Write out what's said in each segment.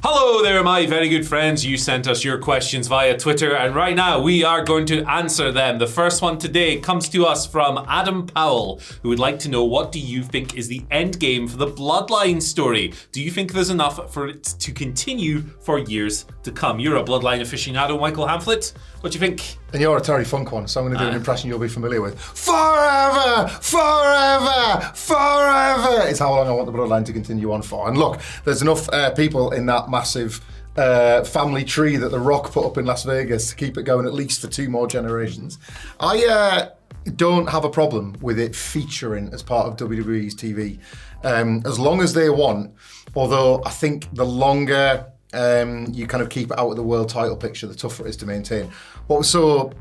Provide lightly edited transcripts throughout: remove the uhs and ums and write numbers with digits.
Hello there, my very good friends. You sent us your questions via Twitter, and right now we are going to answer them. The first one today comes to us from Adam Powell, who would like to know, what do you think is the end game for the Bloodline story? Do you think there's enough for it to continue for years to come? You're a Bloodline aficionado, Michael Hamflett. What do you think? And you're a Terry Funk one, so I'm going to do an impression you'll be familiar with. Forever! Forever! Forever! Is how long I want the Bloodline to continue on for. And look, there's enough people in that massive family tree that The Rock put up in Las Vegas to keep it going at least for 2 more generations. I don't have a problem with it featuring as part of WWE's TV, as long as they want. Although I think the longer you kind of keep it out of the world title picture, the tougher it is to maintain. What was so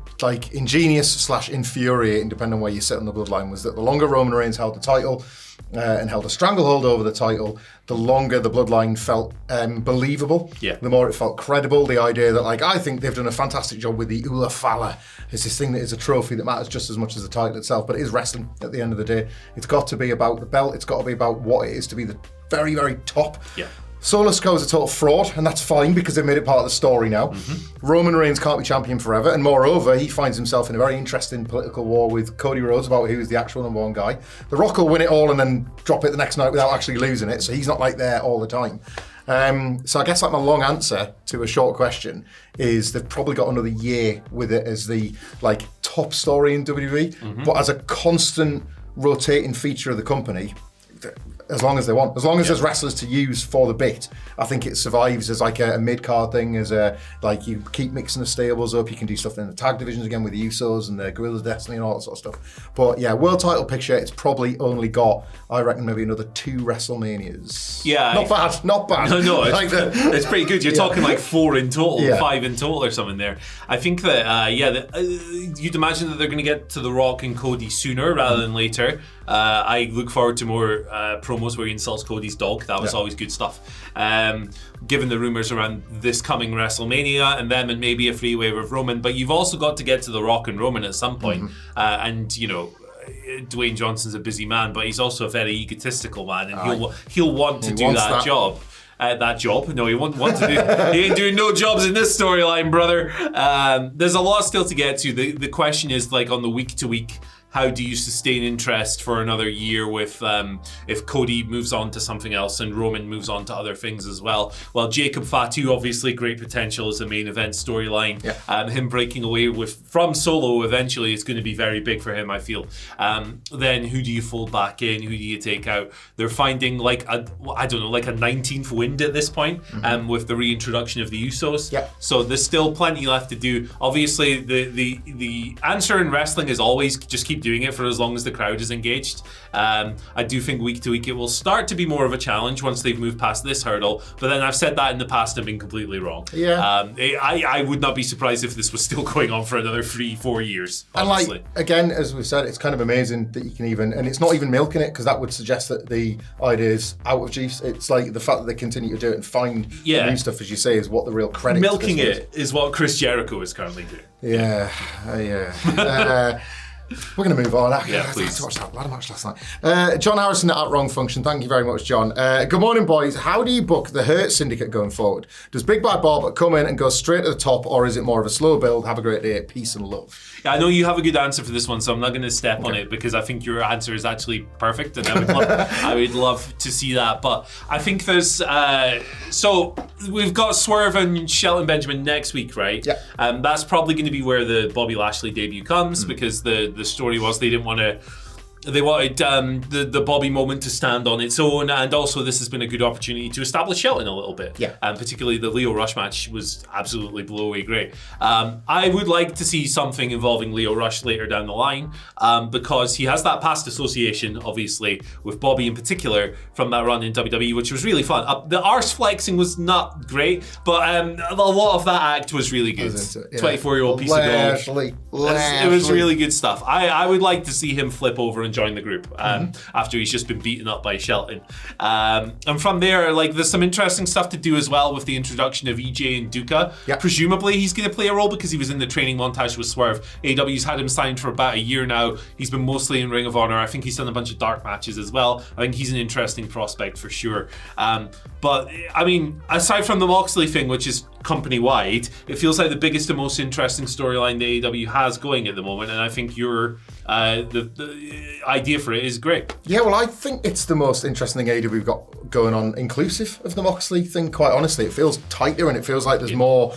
ingenious / infuriating, depending on where you sit on the Bloodline, was that the longer Roman Reigns held the title and held a stranglehold over the title, the longer the Bloodline felt believable. Yeah. The more it felt credible. The idea that I think they've done a fantastic job with the Ula Fala. It's this thing that is a trophy that matters just as much as the title itself, but it is wrestling at the end of the day. It's got to be about the belt. It's got to be about what it is to be the very, very top. Yeah. Solo Sikoa is a total fraud, and that's fine because they've made it part of the story now. Roman Reigns can't be champion forever, and moreover, he finds himself in a very interesting political war with Cody Rhodes about who is the actual number 1 guy. The Rock will win it all and then drop it the next night without actually losing it, so he's not there all the time. So I guess my long answer to a short question is they've probably got another year with it as the top story in WWE, but as a constant rotating feature of the company, as long as they want. As long as there's wrestlers to use for the bit, I think it survives as a mid-card thing, as you keep mixing the stables up, you can do stuff in the tag divisions again with the Usos and the Guerrillas of Destiny and all that sort of stuff. But yeah, world title picture, it's probably only got, I reckon, maybe another 2 WrestleManias. Yeah. Not bad. No, it's pretty good. You're talking 4 in total, 5 in total or something there. I think that, you'd imagine that they're going to get to The Rock and Cody sooner rather than later. I look forward to more promos where he insults Cody's dog. That was always good stuff. Given the rumours around this coming WrestleMania and them and maybe a freeway with Roman, but you've also got to get to The Rock and Roman at some point. And Dwayne Johnson's a busy man, but he's also a very egotistical man, and he'll want to do that job. That job? No, he won't want to do. He ain't doing no jobs in this storyline, brother. There's a lot still to get to. The question is on the week to week. How do you sustain interest for another year with if Cody moves on to something else and Roman moves on to other things as well? Well, Jacob Fatu, obviously great potential as a main event storyline. Him breaking away from Solo eventually is going to be very big for him, I feel. Then who do you fold back in? Who do you take out? They're finding a 19th wind at this point with the reintroduction of the Usos. So there's still plenty left to do. Obviously, the answer in wrestling is always just keep doing it for as long as the crowd is engaged. I do think week to week it will start to be more of a challenge once they've moved past this hurdle, but then I've said that in the past and been completely wrong. I would not be surprised if this was still going on for another 3-4 years, honestly. And again, as we've said, it's kind of amazing that you can even, and it's not even milking it, because that would suggest that the idea is out of juice. It's the fact that they continue to do it and find new stuff, as you say, is what the real credit milking it is what Chris Jericho is currently doing. We're going to move on. Please. I had to watch that ladder match last night. John Harrison at Wrong Function. Thank you very much, John. Good morning, boys. How do you book the Hurt Syndicate going forward? Does Big Bad Bob come in and go straight to the top, or is it more of a slow build? Have a great day. Peace and love. I know you have a good answer for this one, so I'm not going to step on it because I think your answer is actually perfect, and I would love to see that. But I think there's so we've got Swerve and Shelton Benjamin next week, right? That's probably going to be where the Bobby Lashley debut comes, because the story was they wanted the Bobby moment to stand on its own, and also this has been a good opportunity to establish Shelton a little bit. And particularly the Leo Rush match was absolutely blow away great. I would like to see something involving Leo Rush later down the line, because he has that past association, obviously, with Bobby in particular from that run in WWE, which was really fun. The arse flexing was not great, but a lot of that act was really good. 24-year-old piece of gold. It was really good stuff. I would like to see him flip over and join the group after he's just been beaten up by Shelton. And from there, like, there's some interesting stuff to do as well with the introduction of EJ and Duca. Yep. Presumably he's going to play a role because he was in the training montage with Swerve. AEW's had him signed for about a year now. He's been mostly in Ring of Honor. I think he's done a bunch of dark matches as well. I think he's an interesting prospect for sure. But I mean, aside from the Moxley thing, which is company-wide, it feels like the biggest and most interesting storyline the AEW has going at the moment, and I think your the idea for it is great. Yeah, well, I think it's the most interesting thing AEW got going on, inclusive of the Moxley thing, quite honestly. It feels tighter and it feels like there's more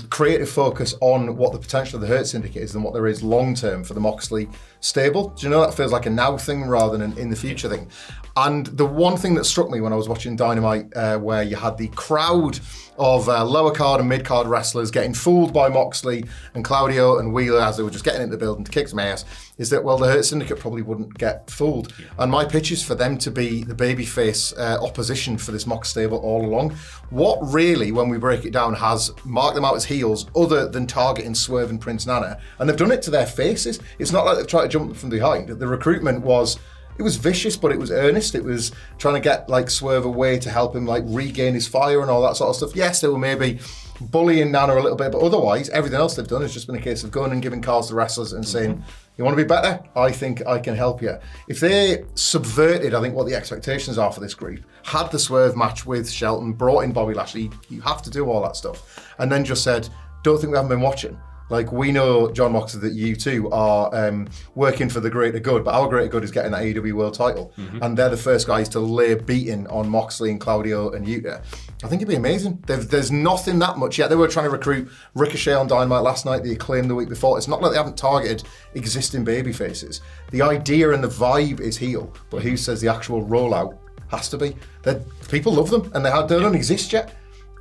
creative focus on what the potential of the Hurt Syndicate is than what there is long-term for the Moxley stable. Do you know, that feels like a now thing rather than an in the future thing. And the one thing that struck me when I was watching Dynamite, where you had the crowd of lower card and mid card wrestlers getting fooled by Moxley and Claudio and Wheeler as they were just getting into the building to kick some ass, is that, well, the Hurt Syndicate probably wouldn't get fooled. Yeah. And my pitch is for them to be the babyface opposition for this Mox stable all along. What really, when we break it down, has marked them out as heels other than targeting Swerve and Prince Nana? And they've done it to their faces. It's not like they've tried to jump from behind. The recruitment was... It was vicious, but it was earnest. It was trying to get like Swerve away to help him like regain his fire and all that sort of stuff. Yes, they were maybe bullying Nana a little bit, but otherwise, everything else they've done has just been a case of going and giving cards to wrestlers and saying, you want to be better? I think I can help you. If they subverted, I think, what the expectations are for this group, had the Swerve match with Shelton, brought in Bobby Lashley, you have to do all that stuff, and then just said, don't think we haven't been watching. Like, we know, John Moxley, that you two are working for the greater good, but our greater good is getting that AEW World title. And they're the first guys to lay beating on Moxley and Claudio and Yuta. I think it'd be amazing. There's nothing that much yet. They were trying to recruit Ricochet on Dynamite last night, the Acclaim the week before. It's not like they haven't targeted existing baby faces. The idea and the vibe is heel, but who says the actual rollout has to be? People love them, and they don't exist yet.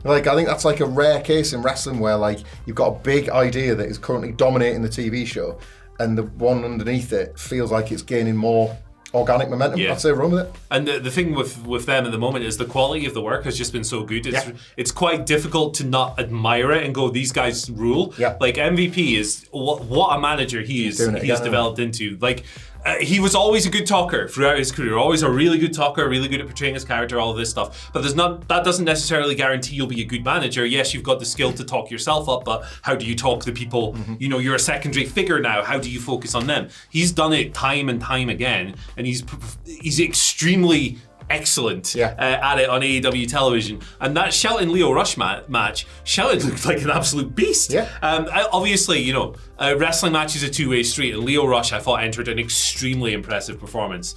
Like, I think that's like a rare case in wrestling where, like, you've got a big idea that is currently dominating the TV show, and the one underneath it feels like it's gaining more organic momentum. Yeah. I'd say run with it. And the thing with them at the moment is the quality of the work has just been so good. It's quite difficult to not admire it and go, these guys rule. Yeah. Like, MVP is what a manager he's developed into. Like, he was always a good talker throughout his career, always a really good talker, really good at portraying his character, all of this stuff. But that doesn't necessarily guarantee you'll be a good manager. Yes, you've got the skill to talk yourself up, but how do you talk the people? You know, you're a secondary figure now. How do you focus on them? He's done it time and time again, and he's extremely excellent at it on AEW television. And that Shelton Leo Rush match, Shelton looked like an absolute beast. Obviously, you know, wrestling match is a two-way street, and Leo Rush, I thought, entered an extremely impressive performance,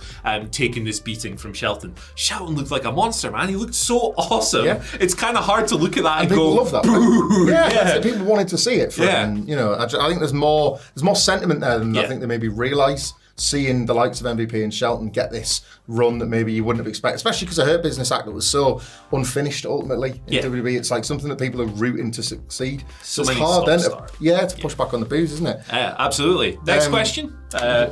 taking this beating from Shelton. Shelton looked like a monster, man. He looked so awesome. It's kind of hard to look at that and people go, love that. Boo! Yeah. People wanted to see it. And, you know, I think there's more sentiment there than I think they maybe realise. Seeing the likes of MVP and Shelton get this run that maybe you wouldn't have expected, especially because of Hurt Business Act that was so unfinished ultimately in WWE. It's like something that people are rooting to succeed. So it's hard then to push back on the booze, isn't it? Absolutely. Next question.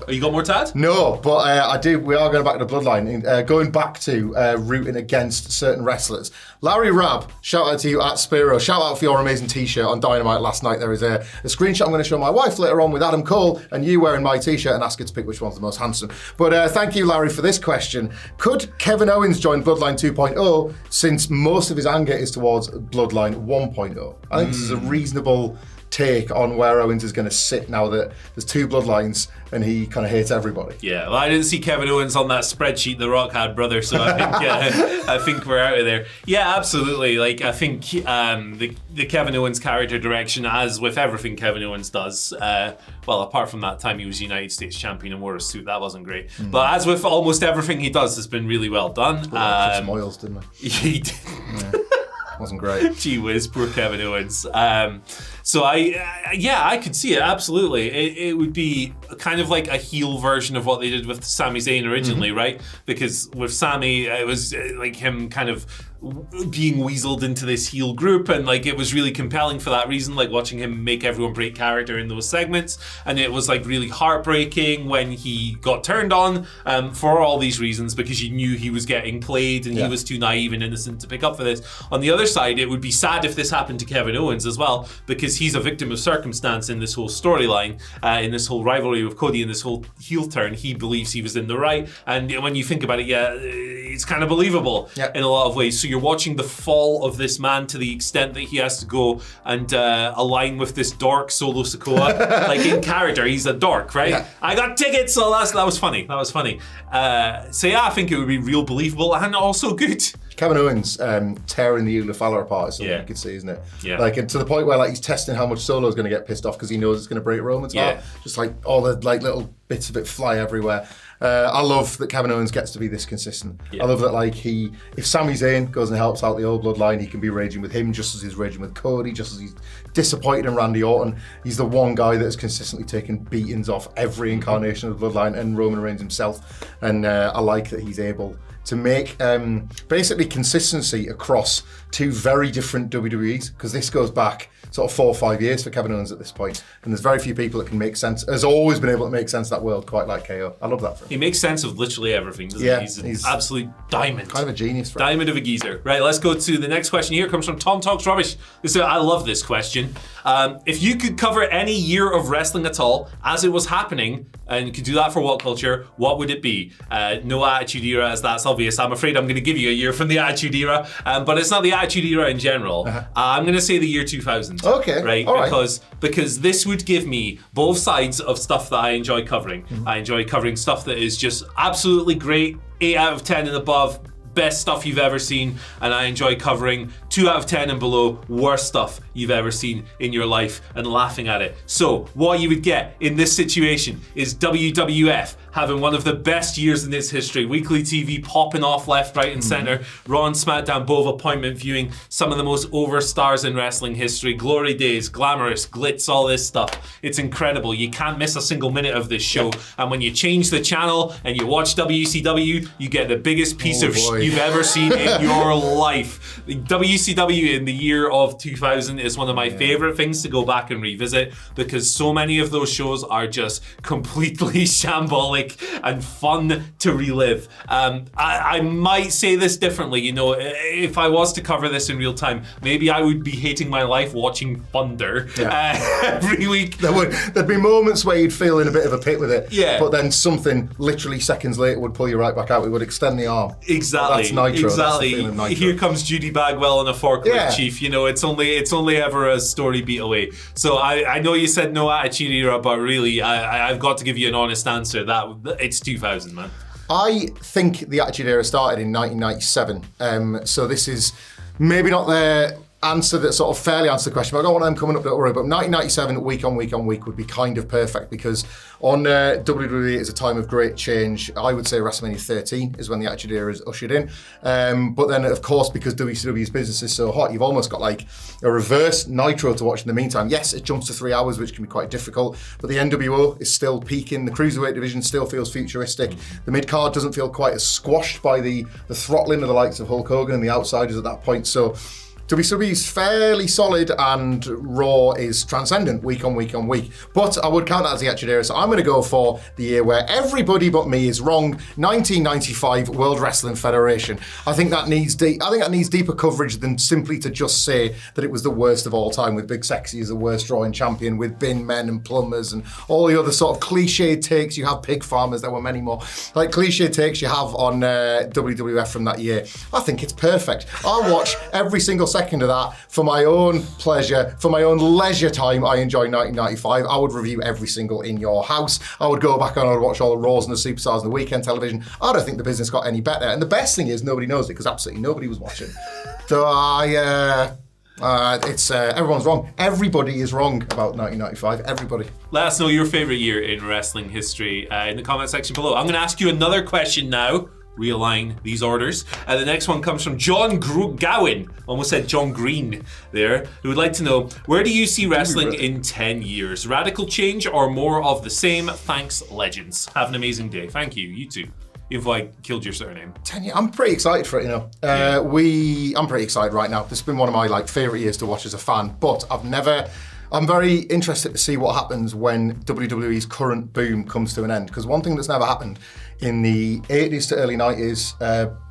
You got more to add? No, but I do. We are going back to the Bloodline, going back to rooting against certain wrestlers. Larry Rabb, shout out to you at Spiro. Shout out for your amazing t-shirt on Dynamite last night. There is a screenshot I'm going to show my wife later on with Adam Cole and you wearing my t-shirt and ask her to pick which one's the most handsome. But thank you, Larry, for this question. Could Kevin Owens join Bloodline 2.0 since most of his anger is towards Bloodline 1.0? I think this is a reasonable take on where Owens is going to sit now that there's two bloodlines and he kind of hates everybody. Yeah, well, I didn't see Kevin Owens on that spreadsheet The Rock had, brother, so I think I think we're out of there. Yeah, absolutely. Like, I think the Kevin Owens character direction, as with everything Kevin Owens does, well, apart from that time he was United States champion and wore a suit, that wasn't great. But as with almost everything he does, has been really well done. Chris Moyles, didn't he? He did. Yeah. Wasn't great. Gee whiz, poor Kevin Owens. So I could see it, absolutely. It would be kind of like a heel version of what they did with Sami Zayn originally, right? Because with Sami, it was like him kind of being weaseled into this heel group, and like it was really compelling for that reason, like watching him make everyone break character in those segments. And it was like really heartbreaking when he got turned on for all these reasons, because you knew he was getting played and he was too naive and innocent to pick up for this. On the other side, it would be sad if this happened to Kevin Owens as well, because he's a victim of circumstance in this whole storyline, in this whole rivalry with Cody, in this whole heel turn. He believes he was in the right, and when you think about it, it's kind of believable in a lot of ways. So you're watching the fall of this man to the extent that he has to go and align with this dork Solo Sikoa. Like in character, he's a dork, right? Yeah. I got tickets, so that was funny. That was funny. So yeah, I think it would be real believable and also good. Kevin Owens tearing the Ula Fowler apart is something you could see, isn't it? Yeah. Like, and to the point where like he's testing how much Solo's going to get pissed off because he knows it's going to break Roman's heart. Just like all the like little bits of it fly everywhere. I love that Kevin Owens gets to be this consistent. I love that like if Sami Zayn goes and helps out the old bloodline, he can be raging with him just as he's raging with Cody, just as he's disappointed in Randy Orton. He's the one guy that has consistently taken beatings off every incarnation of the bloodline and Roman Reigns himself. And I like that he's able to make basically consistency across two very different WWEs, because this goes back sort of 4 or 5 years for Kevin Owens at this point, and there's very few people that can make sense, has always been able to make sense of that world quite like KO. I love that for him. He makes sense of literally everything, doesn't he? He's an absolute diamond. Kind of a genius. Diamond of a geezer. Right, let's go to the next question here. It comes from Tom Talks Rubbish. I love this question. If you could cover any year of wrestling at all as it was happening, and you could do that for WhatCulture, what would it be? No Attitude Era, as that's obvious. I'm afraid I'm going to give you a year from the Attitude Era, but it's not the Attitude Era in general. I'm going to say the year 2000. Okay. Right? Because this would give me both sides of stuff that I enjoy covering. I enjoy covering stuff that is just absolutely great, 8 out of 10 and above, best stuff you've ever seen, and I enjoy covering 2 out of 10 and below, worst stuff you've ever seen in your life, and laughing at it. So what you would get in this situation is WWF having one of the best years in its history, weekly TV popping off left, right and center, Raw and SmackDown both appointment viewing, some of the most over stars in wrestling history, glory days, glamorous, glitz, all this stuff. It's incredible. You can't miss a single minute of this show. And when you change the channel and you watch WCW, you get the biggest piece of you've ever seen in your life. WCW in the year of 2000 is one of my favorite things to go back and revisit, because so many of those shows are just completely shambolic and fun to relive. I might say this differently, if I was to cover this in real time, maybe I would be hating my life watching Thunder every week. There'd be moments where you'd feel in a bit of a pit with it, yeah, but then something literally seconds later would pull you right back out. It would extend the arm. Exactly. That's Nitro. Exactly. That's the Nitro. Here comes Judy Bagwell on a forklift, Chief. It's only ever a story beat away. So I know you said no Attitude Era, but really I've got to give you an honest answer. That it's 2000, man. I think the Attitude Era started in 1997. So this is maybe not the answer that sort of fairly answers the question, but I don't want them coming up, don't worry. But 1997, week on week would be kind of perfect, because on WWE is a time of great change. I would say WrestleMania 13 is when the Attitude Era is ushered in. But then, of course, because WCW's business is so hot, you've almost got like a reverse Nitro to watch in the meantime. Yes, it jumps to 3 hours, which can be quite difficult, but the NWO is still peaking. The Cruiserweight division still feels futuristic. The mid-card doesn't feel quite as squashed by the throttling of the likes of Hulk Hogan and the Outsiders at that point. So WCW is fairly solid, and Raw is transcendent week on week. But I would count that as the Attitude Era, so I'm going to go for the year where everybody but me is wrong. 1995 World Wrestling Federation. I think that needs deeper coverage than simply to just say that it was the worst of all time, with Big Sexy as the worst drawing champion, with bin men and plumbers and all the other sort of cliched takes. You have pig farmers, there were many more like cliched takes you have on WWF from that year. I think it's perfect. I'll watch every single second of that for my own pleasure, for my own leisure time. I enjoy 1995. I would review every single In Your House. I would go back and I would watch all the Raws and the Superstars and the weekend television. I don't think the business got any better. And the best thing is nobody knows it, because absolutely nobody was watching. So everyone's wrong. Everybody is wrong about 1995. Everybody. Let us know your favorite year in wrestling history in the comment section below. I'm going to ask you another question now. Realign these orders. The next one comes from John Gowan, almost said John Green there, who would like to know, where do you see wrestling in 10 years? Radical change or more of the same? Thanks, legends. Have an amazing day. Thank you. You too. even though I killed your surname. 10 years. I'm pretty excited for it, you know. I'm pretty excited right now. This has been one of my favourite years to watch as a fan, but I'm very interested to see what happens when WWE's current boom comes to an end. Because one thing that's never happened in the 80s to early 90s,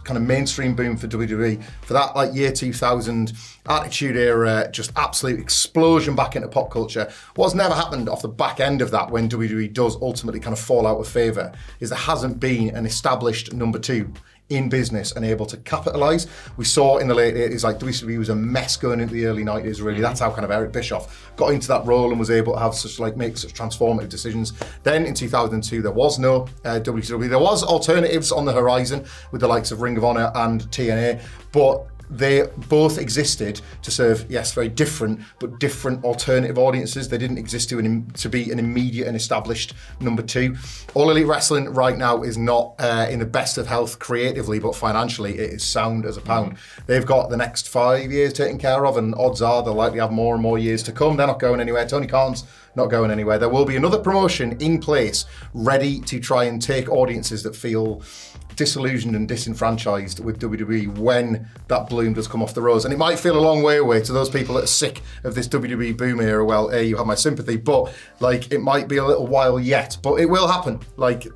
kind of mainstream boom for WWE, for that year 2000 Attitude Era, just absolute explosion back into pop culture. What's never happened off the back end of that when WWE does ultimately kind of fall out of favour is there hasn't been an established number two in business and able to capitalise. We saw in the late 80s, WCW was a mess going into the early 90s, really. That's how kind of Eric Bischoff got into that role and was able to have make such transformative decisions. Then in 2002, there was no WCW. There was alternatives on the horizon with the likes of Ring of Honor and TNA, but they both existed to serve, yes, very different, but different alternative audiences. They didn't exist to be an immediate and established number two. All Elite Wrestling right now is not in the best of health creatively, but financially it is sound as a pound. They've got the next 5 years taken care of, and odds are they'll likely have more and more years to come. They're not going anywhere. Tony Khan's not going anywhere. There will be another promotion in place ready to try and take audiences that feel disillusioned and disenfranchised with WWE when that bloom does come off the rose. And it might feel a long way away to those people that are sick of this WWE boom era. Well, you have my sympathy, but it might be a little while yet, but it will happen.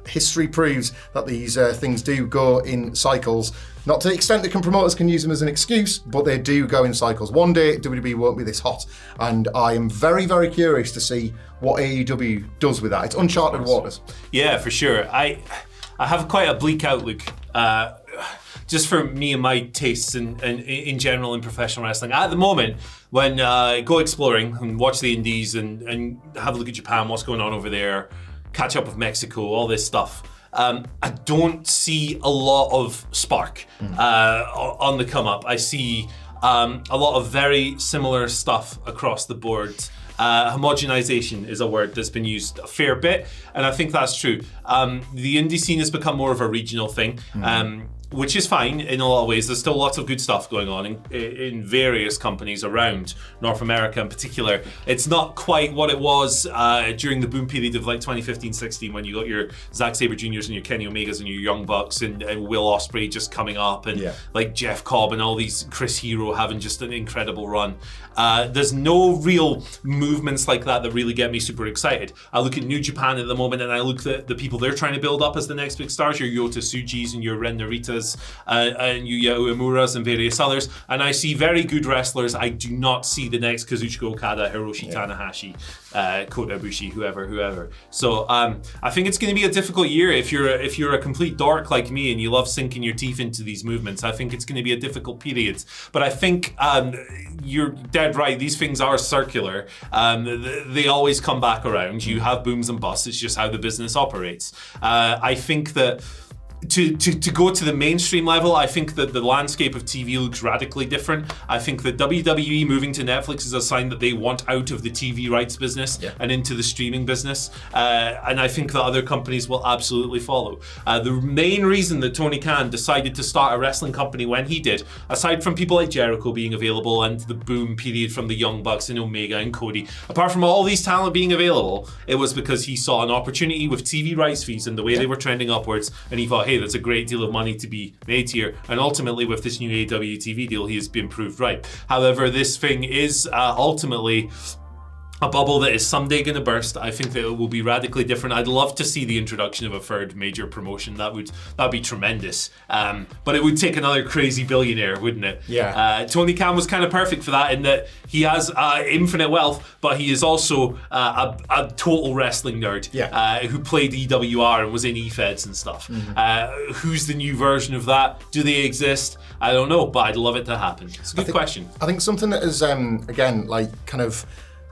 History proves that these things do go in cycles. Not to the extent that promoters can use them as an excuse, but they do go in cycles. One day, WWE won't be this hot. And I am very, very curious to see what AEW does with that. It's uncharted waters. Yeah, for sure. I have quite a bleak outlook, just for me and my tastes and in general in professional wrestling. At the moment, when I go exploring and watch the indies and have a look at Japan, what's going on over there, catch up with Mexico, all this stuff, I don't see a lot of spark on the come up. I see a lot of very similar stuff across the board. Homogenization is a word that's been used a fair bit, and I think that's true. The indie scene has become more of a regional thing, which is fine in a lot of ways. There's still lots of good stuff going on in various companies around North America in particular. It's not quite what it was during the boom period of 2015-16 when you got your Zack Sabre Jr.'s and your Kenny Omegas and your Young Bucks and Will Ospreay just coming up and Jeff Cobb and all these, Chris Hero having just an incredible run. There's no real movements like that really get me super excited. I look at New Japan at the moment and I look at the people they're trying to build up as the next big stars, your Yota Tsujis and your Ren Naritas and your Uemuras and various others, and I see very good wrestlers. I do not see the next Kazuchika Okada, Hiroshi Tanahashi, Kota Ibushi, whoever. So I think it's going to be a difficult year if you're a complete dork like me and you love sinking your teeth into these movements. I think it's going to be a difficult period, but I think you're dead right. These things are circular. They always come back around. You have booms and busts. It's just how the business operates. I think that to go to the mainstream level, I think that the landscape of TV looks radically different. I think that WWE moving to Netflix is a sign that they want out of the TV rights business and into the streaming business. And I think that other companies will absolutely follow. The main reason that Tony Khan decided to start a wrestling company when he did, aside from people like Jericho being available and the boom period from the Young Bucks and Omega and Cody, apart from all these talent being available, it was because he saw an opportunity with TV rights fees and the way they were trending upwards, and he thought, hey, that's a great deal of money to be made here. And ultimately with this new AEW TV deal, he has been proved right. However, this thing is ultimately a bubble that is someday going to burst. I think that it will be radically different. I'd love to see the introduction of a third major promotion. That'd be tremendous. But it would take another crazy billionaire, wouldn't it? Yeah. Tony Khan was kind of perfect for that in that he has infinite wealth, but he is also a total wrestling nerd who played EWR and was in E-Feds and stuff. Who's the new version of that? Do they exist? I don't know, but I'd love it to happen. It's a good question. I think something that is, again, kind of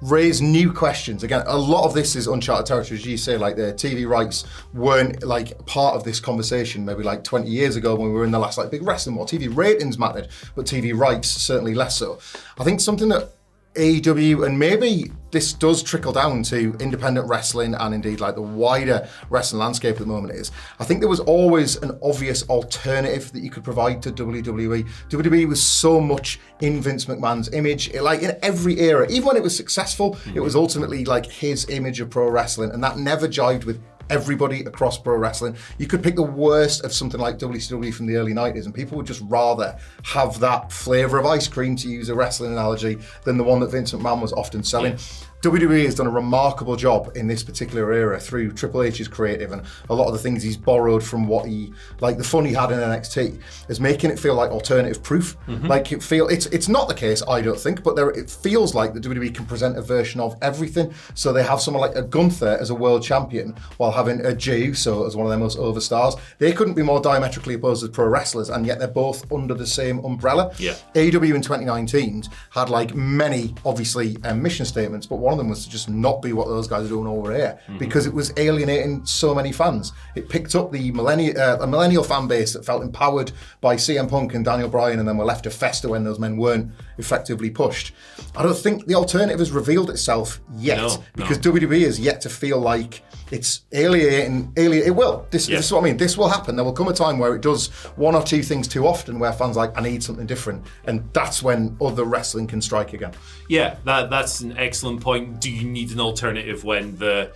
raise new questions. Again, a lot of this is uncharted territory, as you say, the TV rights weren't part of this conversation maybe 20 years ago when we were in the last big wrestling war. TV ratings mattered, but TV rights certainly less so. I think something that AEW, and maybe this does trickle down to independent wrestling and indeed the wider wrestling landscape at the moment, is I think there was always an obvious alternative that you could provide to WWE. WWE was so much in Vince McMahon's image, in every era. Even when it was successful, it was ultimately his image of pro wrestling, and that never jived with everybody across pro wrestling. You could pick the worst of something like WCW from the early 90s, and people would just rather have that flavour of ice cream, to use a wrestling analogy, than the one that Vince McMahon was often selling. WWE has done a remarkable job in this particular era through Triple H's creative, and a lot of the things he's borrowed from what he, like the fun he had in NXT, is making it feel like alternative proof. Like it's not the case, I don't think, but it feels like the WWE can present a version of everything. So they have someone like a Gunther as a world champion, while having a Jey Uso as one of their most over stars. They couldn't be more diametrically opposed as pro wrestlers, and yet they're both under the same umbrella. AEW in 2019 had like many, obviously, mission statements, but one of them was to just not be what those guys are doing over here, because it was alienating so many fans. It picked up the a millennial fan base that felt empowered by CM Punk and Daniel Bryan, and then were left to fester when those men weren't effectively pushed. I don't think the alternative has revealed itself yet, because WWE is yet to feel like it's alienating. It will. This is what I mean. This will happen. There will come a time where it does one or two things too often, where fans are like, I need something different, and that's when other wrestling can strike again. Yeah, that's an excellent point. Do you need an alternative when the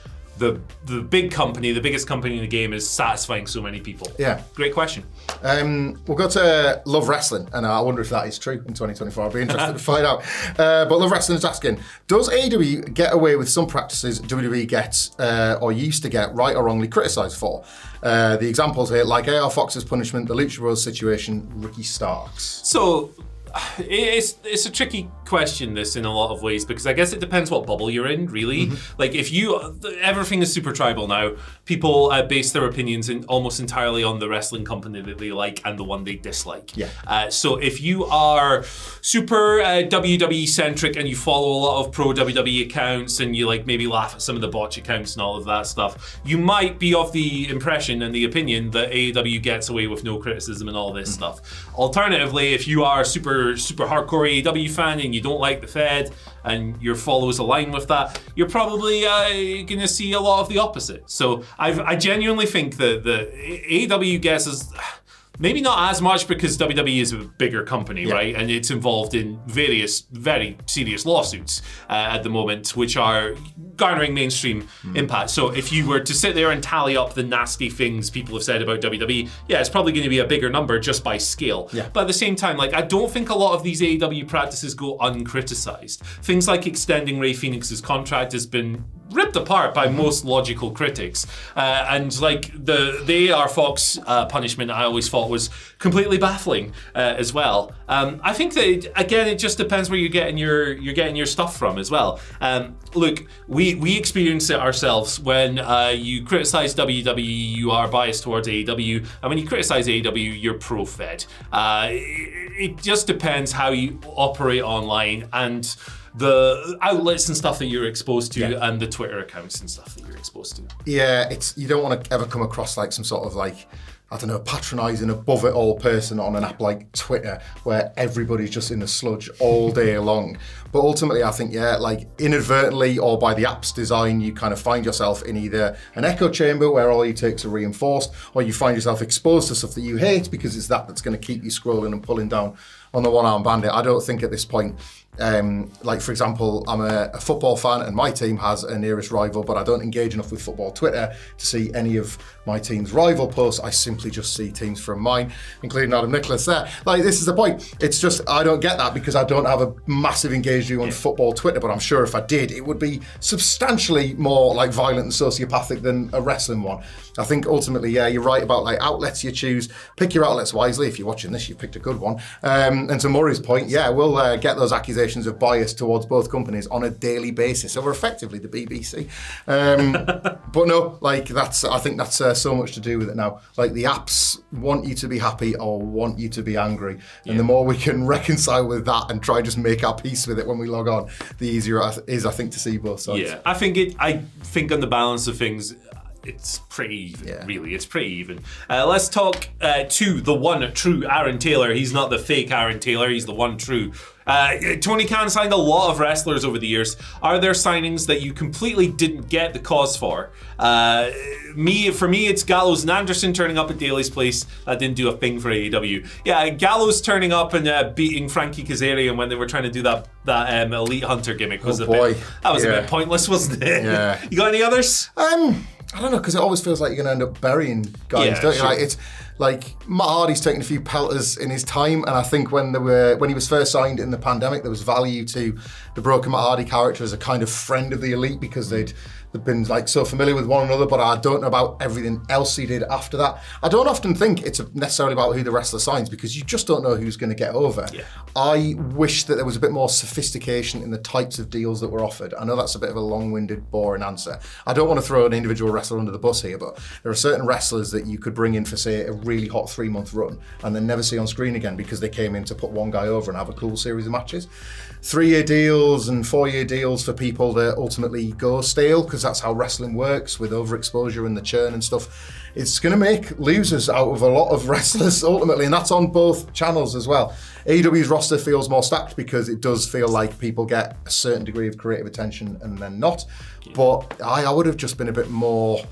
big company, the biggest company in the game, is satisfying so many people? Yeah. Great question. We'll go to Love Wrestling, and I wonder if that is true in 2024. I'll be interested to find out. But Love Wrestling is asking, does AEW get away with some practices WWE gets or used to get right or wrongly criticised for? The examples here, like AR Fox's punishment, the Lucha Bros situation, Ricky Starks. So it's a tricky question, this, in a lot of ways, because I guess it depends what bubble you're in, really. Like, if everything is super tribal now. People base their opinions almost entirely on the wrestling company that they like and the one they dislike. So if you are super WWE centric and you follow a lot of pro WWE accounts, and you like maybe laugh at some of the botch accounts and all of that stuff, you might be of the impression and the opinion that AEW gets away with no criticism and all this stuff. Alternatively, if you are super hardcore AEW fan and you don't like the Fed and your followers align with that, you're probably going to see a lot of the opposite. So I genuinely think that the AEW gets us, maybe not as much, because WWE is a bigger company, right? And it's involved in various very serious lawsuits at the moment, which are garnering mainstream impact. So if you were to sit there and tally up the nasty things people have said about WWE, it's probably going to be a bigger number just by scale. But at the same time, like, I don't think a lot of these AEW practices go uncriticized. Things like extending Rey Fenix's contract has been ripped apart by most logical critics, and like the AR Fox punishment, I always thought was completely baffling as well. I think that again, it just depends where you're getting your stuff from as well. Look, we experience it ourselves. When you criticize WWE, you are biased towards AEW, and when you criticize AEW, you're pro-Fed. It just depends how you operate online and the outlets and stuff that you're exposed to, and the Twitter accounts and stuff that you're exposed to. You don't want to ever come across like some sort of like, I don't know, patronising, above it all person on an app like Twitter, where everybody's just in the sludge all day long. But ultimately, I think, like inadvertently or by the app's design, you kind of find yourself in either an echo chamber where all your takes are reinforced, or you find yourself exposed to stuff that you hate, because it's that's going to keep you scrolling and pulling down on the one-arm bandit. I don't think at this point, like for example, I'm a football fan and my team has a nearest rival, but I don't engage enough with football Twitter to see any of my team's rival posts. I simply just see teams from mine, including Adam Nicholas there. Like, this is the point. It's just, I don't get that because I don't have a massive engagement on football Twitter, but I'm sure if I did, it would be substantially more like violent and sociopathic than a wrestling one. I think ultimately, you're right about like outlets you choose. Pick your outlets wisely. If you're watching this, you've picked a good one. And to Murray's point, we'll get those accusations of bias towards both companies on a daily basis. So we're effectively the BBC. But no, like I think that's so much to do with it now. Like, the apps want you to be happy or want you to be angry. And the more we can reconcile with that and try and just make our peace with it when we log on, the easier it is, I think, to see both sides. I think on the balance of things, it's pretty even, really. It's pretty even. Let's talk to the one true Aaron Taylor. He's not the fake Aaron Taylor. He's the one true. Tony Khan signed a lot of wrestlers over the years. Are there signings that you completely didn't get the cause for? For me, it's Gallows and Anderson turning up at Daly's place. That didn't do a thing for AEW. Gallows turning up and beating Frankie Kazarian when they were trying to do that Elite Hunter gimmick was a bit pointless, wasn't it? You got any others? I don't know, because it always feels like you're going to end up burying guys, Yeah, don't you? sure. Like, it's like Matt Hardy's taken a few pelters in his time, and I think when he was first signed in the pandemic, there was value to the broken Matt Hardy character as a kind of friend of the elite because they'd been like so familiar with one another, but I don't know about everything else he did after that. I don't often think it's necessarily about who the wrestler signs because you just don't know who's going to get over. Yeah. I wish that there was a bit more sophistication in the types of deals that were offered. I know that's a bit of a long-winded, boring answer. I don't want to throw an individual wrestler under the bus here, but there are certain wrestlers that you could bring in for, say, a really hot 3-month run and then never see on screen again because they came in to put one guy over and have a cool series of matches. 3-year deals and 4-year deals for people that ultimately go stale, because that's how wrestling works with overexposure and the churn and stuff. It's going to make losers out of a lot of wrestlers ultimately, and that's on both channels as well. AEW's roster feels more stacked because it does feel like people get a certain degree of creative attention and then not. Yeah. But I would have just been a bit more...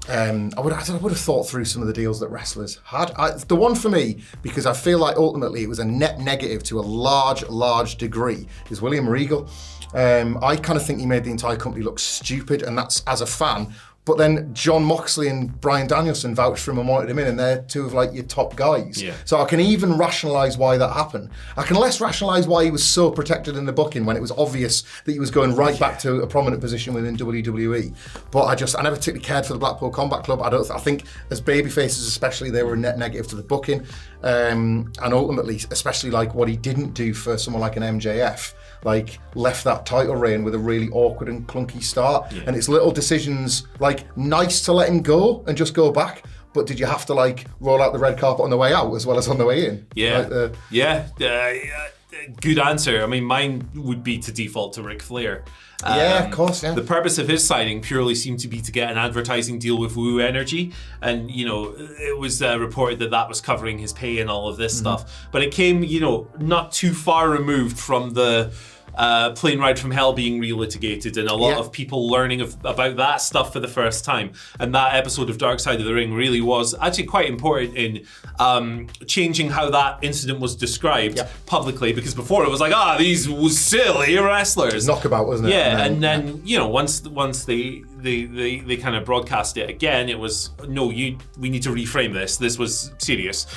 I would have thought through some of the deals that wrestlers had. The one for me, because I feel like ultimately it was a net negative to a large degree, is William Regal. I kind of think he made the entire company look stupid, and that's as a fan. But then John Moxley and Bryan Danielson vouched for him and wanted him in, and they're two of like your top guys. Yeah. So I can even rationalise why that happened. I can less rationalise why he was so protected in the booking when it was obvious that he was going right back to a prominent position within WWE. But I never particularly cared for the Blackpool Combat Club. I think as babyfaces especially, they were a net negative to the booking. And ultimately, especially like what he didn't do for someone like an MJF, like left that title reign with a really awkward and clunky start. Yeah. And it's little decisions, like nice to let him go and just go back, but did you have to like roll out the red carpet on the way out as well as on the way in? Yeah, good answer. I mean, mine would be to default to Ric Flair. Yeah, of course, yeah. The purpose of his signing purely seemed to be to get an advertising deal with Woo Energy. And, it was reported that was covering his pay and all of this stuff. But it came, not too far removed from the Plane Ride from Hell being relitigated and a lot of people learning about that stuff for the first time. And that episode of Dark Side of the Ring really was actually quite important in changing how that incident was described publicly, because before it was like, these was silly wrestlers. Knockabout, wasn't it? Yeah, and then once they kind of broadcast it again, it was, we need to reframe this. This was serious.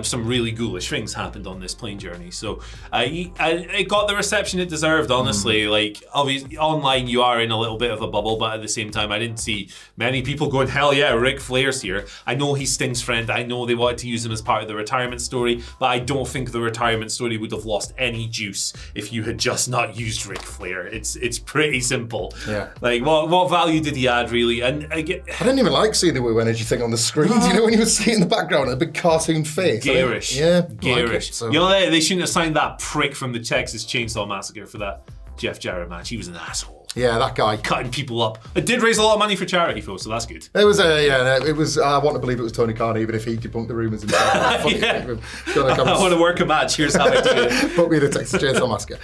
Some really ghoulish things happened on this plane journey. So it got the reception it deserved, honestly. Like, obviously, online you are in a little bit of a bubble, but at the same time, I didn't see many people going, hell yeah, Ric Flair's here. I know he's Sting's friend. I know they wanted to use him as part of the retirement story, but I don't think the retirement story would have lost any juice if you had just not used Ric Flair. It's pretty simple. Yeah. Like, what value did he add, really? And I didn't even like seeing the Woo Energy thing on the screen. When you were seeing in the background, a big cartoon face. Garish. Garish. Like they shouldn't have signed that prick from the Texas Chainsaw Massacre for that Jeff Jarrett match. He was an asshole. Yeah, that guy. Cutting people up. It did raise a lot of money for charity, though, so that's good. It was, I want to believe it was Tony Khan, even if he debunked the rumours himself. I want to work a match. Here's how I do it. Put me in the Texas Chainsaw Massacre.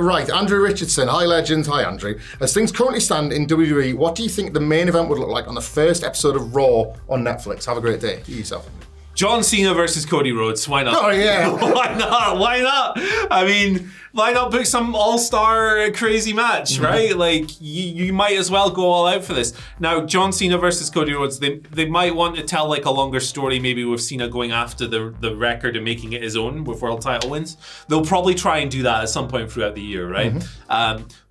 Right, Andrew Richardson. Hi, legends. Hi, Andrew. As things currently stand in WWE, what do you think the main event would look like on the first episode of Raw on Netflix? Have a great day. You yourself. John Cena versus Cody Rhodes. Why not? Oh, yeah. Why not? I mean, why not book some all-star crazy match, right? Like, you might as well go all out for this. Now, John Cena versus Cody Rhodes, they might want to tell like a longer story, maybe with Cena going after the record and making it his own with world title wins. They'll probably try and do that at some point throughout the year, right?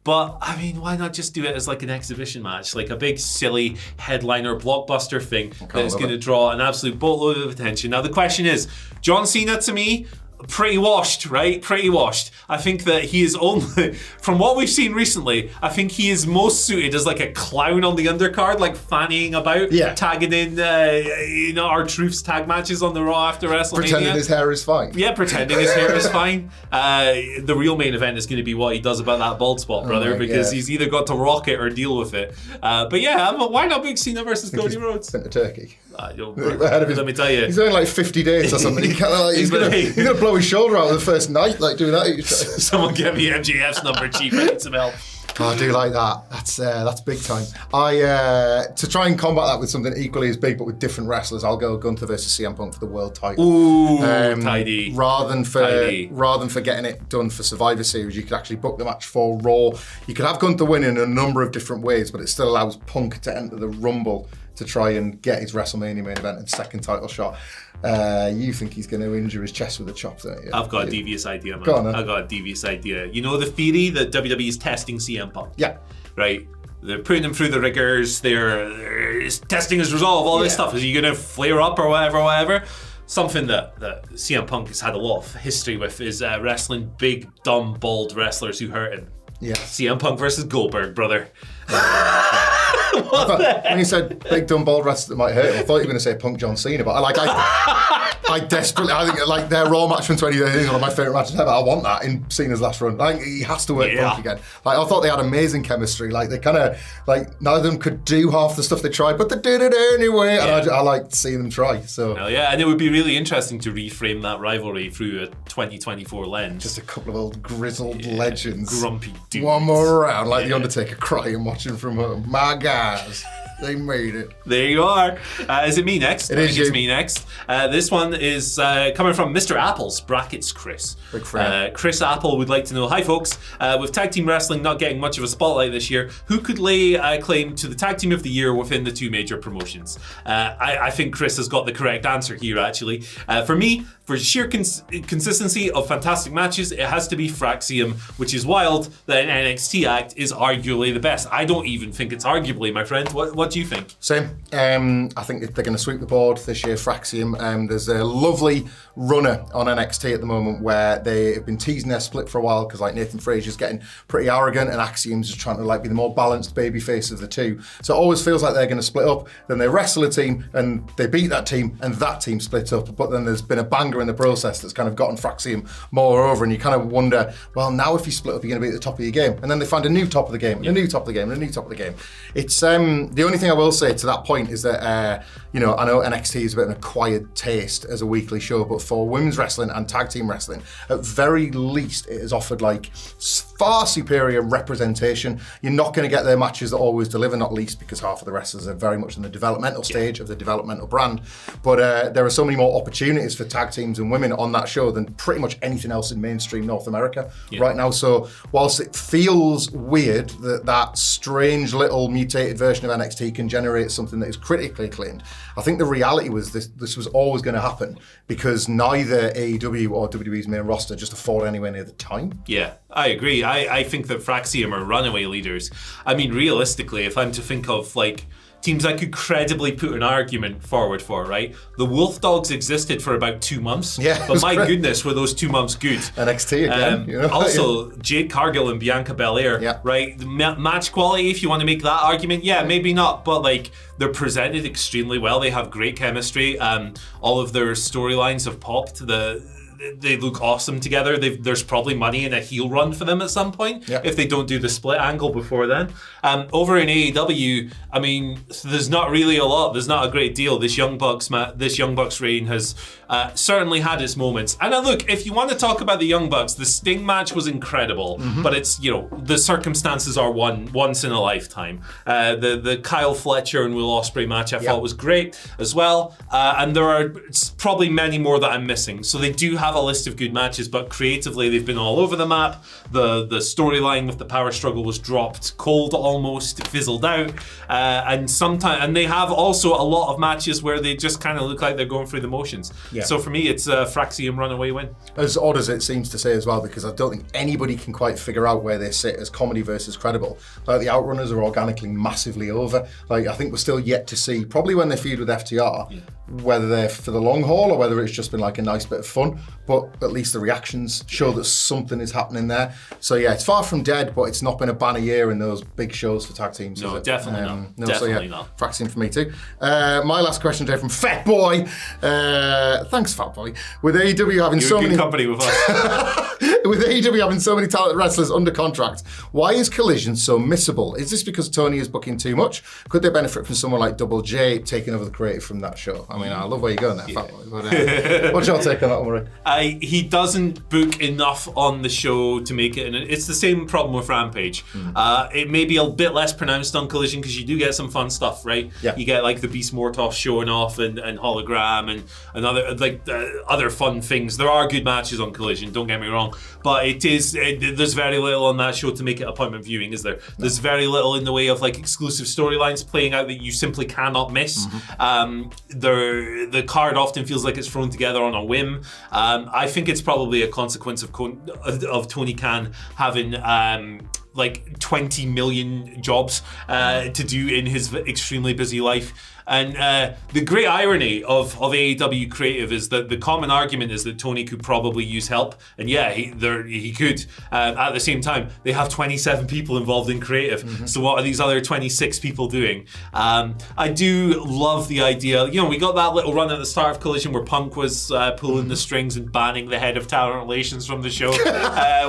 But, I mean, why not just do it as like an exhibition match? Like a big, silly headliner blockbuster thing that is going to draw an absolute boatload of attention. Now, the question is, John Cena, to me, pretty washed, right? Pretty washed. I think that he is only, from what we've seen recently, I think he is most suited as like a clown on the undercard, like fannying about, tagging in, our Truth's tag matches on the Raw after WrestleMania. Pretending his hair is fine. Yeah, pretending his hair is fine. The real main event is going to be what he does about that bald spot, brother, because he's either got to rock it or deal with it. But yeah, why not big Cena versus Cody Rhodes? Sent to Turkey. Let me tell you, he's only like 50 days or something. He's gonna blow his shoulder out the first night, like doing that. Someone get me MJF's number, Chief. I need some help. Oh, I do like that. That's big time. To try and combat that with something equally as big but with different wrestlers, I'll go Gunther versus CM Punk for the world title. Ooh, tidy. Rather than for getting it done for Survivor Series, you could actually book the match for Raw. You could have Gunther win in a number of different ways, but it still allows Punk to enter the Rumble to try and get his WrestleMania main event and second title shot. You think he's going to injure his chest with a chop, don't you? I've got a devious idea, man. Go on, then. I've got a devious idea. You know the theory that WWE is testing CM Punk? Yeah. Right? They're putting him through the rigors. They're testing his resolve, all this stuff. Is he going to flare up or whatever? Something that CM Punk has had a lot of history with is wrestling big, dumb, bald wrestlers who hurt him. Yeah. CM Punk versus Goldberg, brother. When you said big dumb bald wrestler that might hurt him, I thought you were going to say Punk John Cena, but I think like their Raw match from 2013 is one of my favourite matches ever. I want that in Cena's last run. I think he has to work Punk again. Like, I thought they had amazing chemistry. Like, they kind of, like, none of them could do half the stuff they tried, but they did it anyway. And I liked seeing them try. So hell yeah, and it would be really interesting to reframe that rivalry through a 2024 lens. Just a couple of old grizzled legends, grumpy dudes. One more round, like the Undertaker crying, watching from home. My guys. They made it. There you are. Is it me next? It is you. It's me next. This one is coming from Mr. Apples, brackets Chris. Big friend. Chris Apple would like to know, hi folks, with tag team wrestling not getting much of a spotlight this year, who could lay claim to the tag team of the year within the two major promotions? I think Chris has got the correct answer here, actually. For me, for sheer consistency of fantastic matches, it has to be Fraxium, which is wild that an NXT act is arguably the best. I don't even think it's arguably, my friend. What do you think? Same. I think they're going to sweep the board this year, Fraxium. There's a lovely runner on NXT at the moment where they have been teasing their split for a while because like Nathan Frazier's getting pretty arrogant and Axiom's just trying to like be the more balanced babyface of the two. So it always feels like they're going to split up. Then they wrestle a team and they beat that team and that team splits up. But then there's been a banger in the process that's kind of gotten Fraxium more over, and you kind of wonder, well, now if you split up, you're going to be at the top of your game. And then they find a new top of the game, and a new top of the game, and a new top of the game. It's the only thing I will say to that point is that I know NXT is a bit of an acquired taste as a weekly show, but for women's wrestling and tag team wrestling, at very least, it has offered like far superior representation. You're not going to get their matches that always deliver, not least because half of the wrestlers are very much in the developmental stage of the developmental brand. But there are so many more opportunities for tag teams and women on that show than pretty much anything else in mainstream North America right now. So whilst it feels weird that strange little mutated version of NXT can generate something that is critically acclaimed, I think the reality was this was always going to happen because neither AEW or WWE's main roster just afford anywhere near the time. Yeah, I agree. I think that Fraxium are runaway leaders. I mean, realistically, if I'm to think of like teams I could credibly put an argument forward for, right? The Wolf Dogs existed for about 2 months. Yeah, but my goodness, were those 2 months good. NXT again. Also, Jade Cargill and Bianca Belair, right? The match quality, if you want to make that argument, maybe not, but like they're presented extremely well. They have great chemistry. All of their storylines have popped. They look awesome together. There's probably money in a heel run for them at some point if they don't do the split angle before then. Over in AEW, I mean, there's not really a lot. There's not a great deal. This Young Bucks reign has certainly had its moments. And look, if you want to talk about the Young Bucks, the Sting match was incredible, but it's, the circumstances are once in a lifetime. The Kyle Fletcher and Will Ospreay match I thought was great as well. And there are probably many more that I'm missing. So they do have a list of good matches, but creatively they've been all over the map. The storyline with the power struggle was dropped cold almost, it fizzled out, and they have also a lot of matches where they just kind of look like they're going through the motions. So for me, it's a Fraxium runaway win. As odd as it seems to say as well, because I don't think anybody can quite figure out where they sit as comedy versus credible. Like the Outrunners are organically massively over. Like I think we're still yet to see, probably when they feud with FTR, whether they're for the long haul or whether it's just been like a nice bit of fun. But at least the reactions show that something is happening there. So yeah, it's far from dead, but it's not been a banner year in those big shows for tag teams. No, definitely not. No, definitely not. Fraxium for me too. My last question today from Fat Boy. Thanks, Fat Boy. With AEW having You're so in many good company with us. With AEW having so many talented wrestlers under contract, why is Collision so missable? Is this because Tony is booking too much? Could they benefit from someone like Double J taking over the creative from that show? I mean, I love where you're going there, Fat Boy. But, what's your take on that, Murray? He doesn't book enough on the show to make it, and it's the same problem with Rampage. It may be a bit less pronounced on Collision because you do get some fun stuff, right? Yeah. You get like the Beast Mortos showing off and hologram and other other fun things. There are good matches on Collision, don't get me wrong, but there's very little on that show to make it appointment viewing, is there? There's very little in the way of like exclusive storylines playing out that you simply cannot miss. The card often feels like it's thrown together on a whim. I think it's probably a consequence of Tony Khan having like 20 million jobs to do in his extremely busy life. And the great irony of AEW creative is that the common argument is that Tony could probably use help, and yeah, he could. At the same time, they have 27 people involved in creative. So what are these other 26 people doing? I do love the idea. You know, we got that little run at the start of Collision where Punk was pulling the strings and banning the head of talent relations from the show,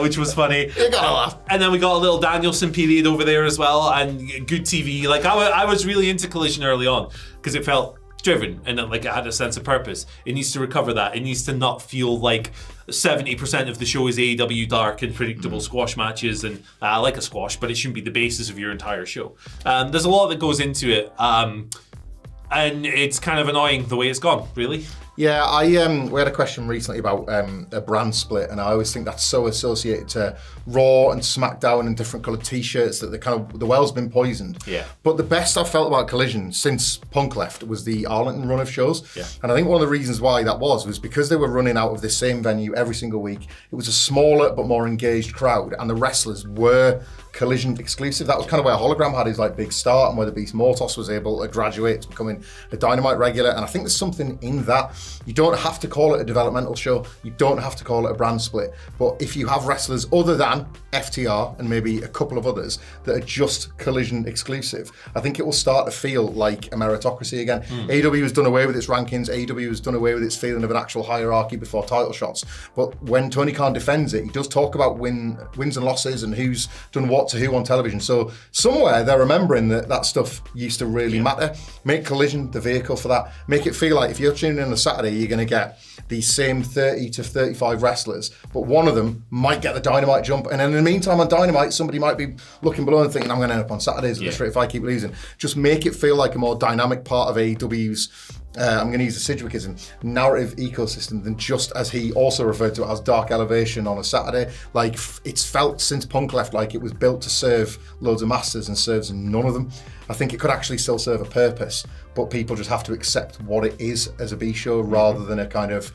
which was funny. You gotta laugh. And then we got a little Danielson period over there as well, and good TV. Like I was really into Collision early on, because it felt driven and like it had a sense of purpose. It needs to recover that. It needs to not feel like 70% of the show is AEW dark and predictable squash matches, and I like a squash, but it shouldn't be the basis of your entire show. There's a lot that goes into it, and it's kind of annoying the way it's gone, really. Yeah, we had a question recently about a brand split, and I always think that's so associated to Raw and SmackDown and different coloured T-shirts that the well's been poisoned. Yeah. But the best I've felt about Collision since Punk left was the Arlington run of shows. Yeah. And I think one of the reasons why that was because they were running out of this same venue every single week. It was a smaller but more engaged crowd, and the wrestlers were Collision exclusive. That was kind of where Hologram had his like big start, and where the Beast Mortos was able to graduate to becoming a Dynamite regular. And I think there's something in that. You don't have to call it a developmental show. You don't have to call it a brand split. But if you have wrestlers other than FTR and maybe a couple of others that are just Collision exclusive, I think it will start to feel like a meritocracy again. AEW has done away with its rankings. AEW has done away with its feeling of an actual hierarchy before title shots. But when Tony Khan defends it, he does talk about wins and losses and who's done what to who on television. So somewhere they're remembering that stuff used to really matter. Make Collision the vehicle for that. Make it feel like if you're tuning in on a Saturday, you're going to get these same 30 to 35 wrestlers, but one of them might get the Dynamite jump. And in the meantime on Dynamite, somebody might be looking below and thinking, I'm going to end up on Saturdays if I keep losing. Just make it feel like a more dynamic part of AEW's I'm going to use a Sidgwickiism, narrative ecosystem than just, as he also referred to it, as Dark Elevation on a Saturday. Like, it's felt since Punk left like it was built to serve loads of masters and serves none of them. I think it could actually still serve a purpose, but people just have to accept what it is as a B show rather than a kind of,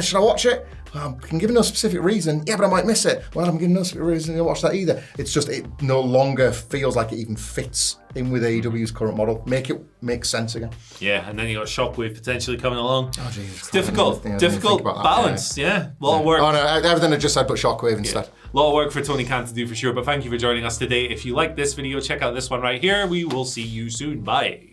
should I watch it? I can give no specific reason. Yeah, but I might miss it. Well, I'm giving no specific reason to watch that either. It's just, it no longer feels like it even fits in with AEW's current model. Make it make sense again. Yeah, and then you got Shockwave potentially coming along. Oh, Jesus. It's difficult balance. Yeah, a lot of work. Oh, no, everything I just said, but Shockwave instead. A lot of work for Tony Khan to do for sure, but thank you for joining us today. If you like this video, check out this one right here. We will see you soon. Bye.